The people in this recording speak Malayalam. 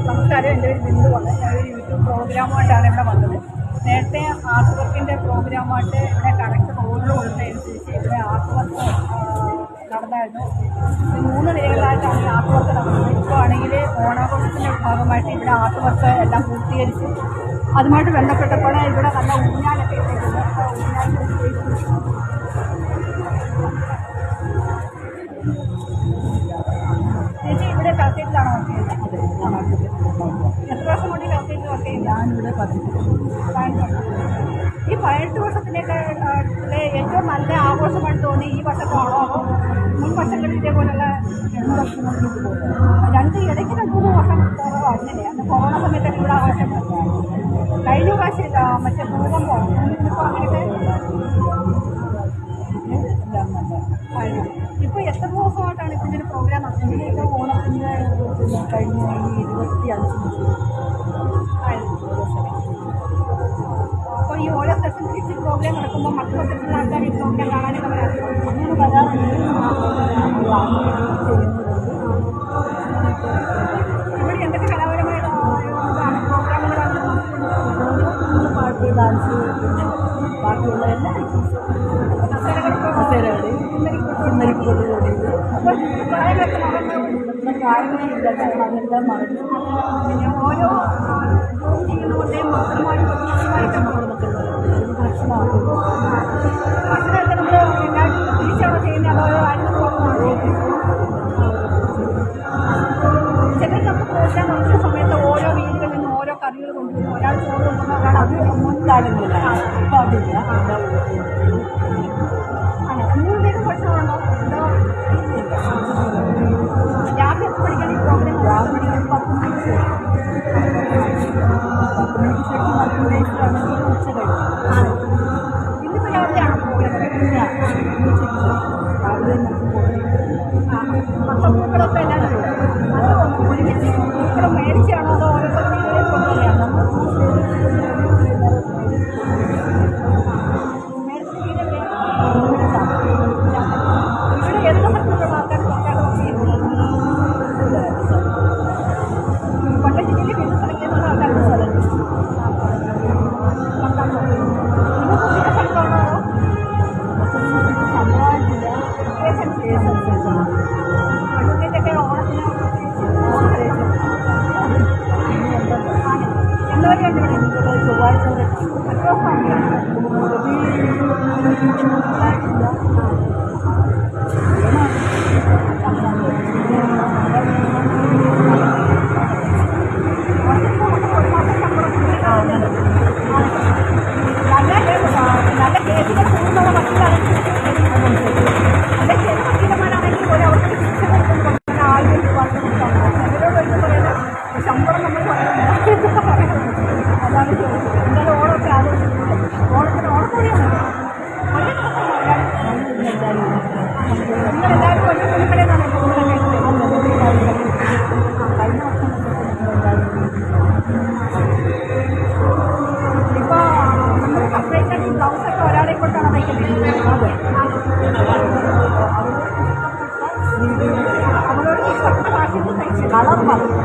നമസ്കാരം, എൻ്റെ ഒരു ബിന്ദുവാണ്. ഞാനൊരു യൂട്യൂബ് പ്രോഗ്രാമായിട്ടാണ് ഇവിടെ വന്നത്. നേരത്തെ ആർട്ട് വർക്കിൻ്റെ പ്രോഗ്രാമായിട്ട് ഇവിടെ കണക്ട് ഓർഡർ കൊടുത്തതനുസരിച്ച് ഇവിടെ ആർട്ട് വർക്ക് നടന്നായിരുന്നു. 3 നിലകളിലായിട്ടാണ് ഈ ആർട്ട് വർക്ക് നടന്നത്. ഇപ്പോൾ ആണെങ്കിൽ ഓണാഘോഷത്തിൻ്റെ ഭാഗമായിട്ട് ഇവിടെ ആർട്ട് വർക്ക് എല്ലാം പൂർത്തീകരിച്ച് അതുമായിട്ട് ബന്ധപ്പെട്ടപ്പോൾ ഇവിടെ നല്ല ഊഞ്ഞാലൊക്കെ ഇട്ടിട്ടുണ്ട്. ചേച്ചി ഇവിടെ കളക്ടറേറ്റിലാണോ വർക്ക് ചെയ്യുന്നത്? എത്ര വർഷം കൊണ്ട് ഈ കളക്ടറേറ്റിൽ വർക്ക് ചെയ്യുന്നത്? ഞാനിവിടെ 18 ഈ 18 വർഷത്തിലേക്ക് ഏറ്റവും നല്ല ആഘോഷമായിട്ട് തോന്നി ഈ വർഷത്താണോ അതോ മുൻ വർഷങ്ങളിൽ ഇതേപോലുള്ള 2 വർഷം കൊണ്ട് പോകുന്നത്? ഇടയ്ക്ക് 2-3 വർഷം അങ്ങനെ അന്ന് കൊറോണ സമയത്തൊക്കെ ഇവിടെ ആഘോഷം കഴിഞ്ഞ പ്രാവശ്യം മറ്റേ ഭൂകമ്പം ഇപ്പോൾ അങ്ങനെയൊക്കെ ഇപ്പോൾ എത്ര ദിവസമായിട്ടാണ് ഇപ്പം ഇതിൻ്റെ പ്രോഗ്രാം നടത്തുന്നത്? ഇതിൻ്റെ ഓണത്തിൻ്റെ കഴിഞ്ഞ 25 അപ്പോൾ ഈ ഓരോ സെഷൻ തിരിച്ച് പ്രോഗ്രാം നടക്കുമ്പോൾ മറ്റു സെഷനിലെ ആൾക്കാർ ഈ പ്രോഗ്രാം കാണാനൊക്കെ വരാറുണ്ട്. അങ്ങനെ വരാറുണ്ട്. ഇവിടെ എന്തൊക്കെ കലാപരമായ ഇതാണ് പ്രോഗ്രാമുകളാണ്? പാട്ട്, ഡാൻസ്, പിന്നെ ബാക്കിയുള്ള എല്ലാ കസേരകൾ, കുന്നരിക്കൊടി. അപ്പോൾ പ്രായമൊക്കെ പ്രായമേ ഇല്ല, അതെല്ലാം മറന്നു. പിന്നെ ഓരോ ചെയ്യുന്നതുകൊണ്ടേ മാത്രമായിട്ട് ഭക്ഷണമാകും. ഭക്ഷണമൊക്കെ നമ്മൾ എല്ലാവരും തിരിച്ചാണോ ചെയ്യുന്നത് അതോ ആരും പോകുന്നതാണോ? ചിലർ നമുക്ക് പ്രോഗ്രാം നടത്തുന്ന സമയത്ത് ഓരോ വീടുകളിൽ നിന്ന് ഓരോ കറികൾ കൊണ്ടുവരും. ഒരാൾ ചോറ് കൊണ്ടുവന്നാൽ അത് മുൻകാലങ്ങളിലാണ്. ഇപ്പം അതില്ല. ആണ് 3 പേരും ഭക്ഷണമുണ്ടോ? എന്തോ രാവിലെ എപ്പോൾ പഠിക്കാൻ ഈ പ്രോഗ്രാം? രാവിലെ 10 മണിക്ക് ശേഷം 10 മണിക്ക് ശേഷം ഉച്ച കഴിഞ്ഞു. ഇന്നിപ്പോൾ രാവിലെയാണോ പ്രോഗ്രാം? രാവിലെ അപ്പം പൂക്കളൊക്കെ എല്ലാവരും ഒരുമിച്ച് പൂക്കളും മേടിച്ചാണോ അതോ ഓരോ സ്ഥലങ്ങളിലേക്ക് കൊണ്ടുവരികയാണോ? മേടിച്ചിട്ട് ഇവിടെ ഏതൊക്കെ സ്ഥലത്തുള്ള ആൾക്കാർ സർക്കാർ ചെയ്യുന്നത്? കൊല്ലം ജില്ലയിൽ വിവിധ സ്ഥലങ്ങളിലുള്ള ആൾക്കാരുടെ സ്ഥലം അഡ്വക്കേറ്റൊക്കെ ഓണത്തിന് എന്തുവരെയുണ്ട് ഇവിടെ? ചൊവ്വാഴ്ച നല്ല കേസുകൾ കൂടുന്നുള്ള വക്കീലാണെങ്കിൽ നല്ല ചില വക്കീലന്മാരാണെങ്കിൽ പോലെ അവർക്ക് ശിക്ഷ കൊടുക്കുന്നത് 1000 രൂപ അവരോട് വരുമ്പോൾ പറയുന്നത് ശമ്പളം നമ്മൾ പറയുന്നത്. അതാണ് ചോദിച്ചത്. എന്തായാലും ഓണമൊക്കെ ആലോചിക്കുന്നത് ഓണത്തിന് ഓണക്കോടിയാണ് ഒരേ ദിവസം നിങ്ങളെല്ലാവരും ഒരേ തുണിക്കടയിലാണ് കൂടുതലൊക്കെ കഴിഞ്ഞ വർഷം ഇപ്പോൾ നമ്മൾ സെപ്പറേറ്റ് ആയിട്ട് ഈ ബ്ലൗസൊക്കെ ഒരാളെ കൊണ്ടാണ് തയ്ക്കുന്നത്. അവരോട് ഇഷ്ടപ്പെട്ട ഭാഷയിൽ തയ്ച്ച് കളർ പറഞ്ഞു.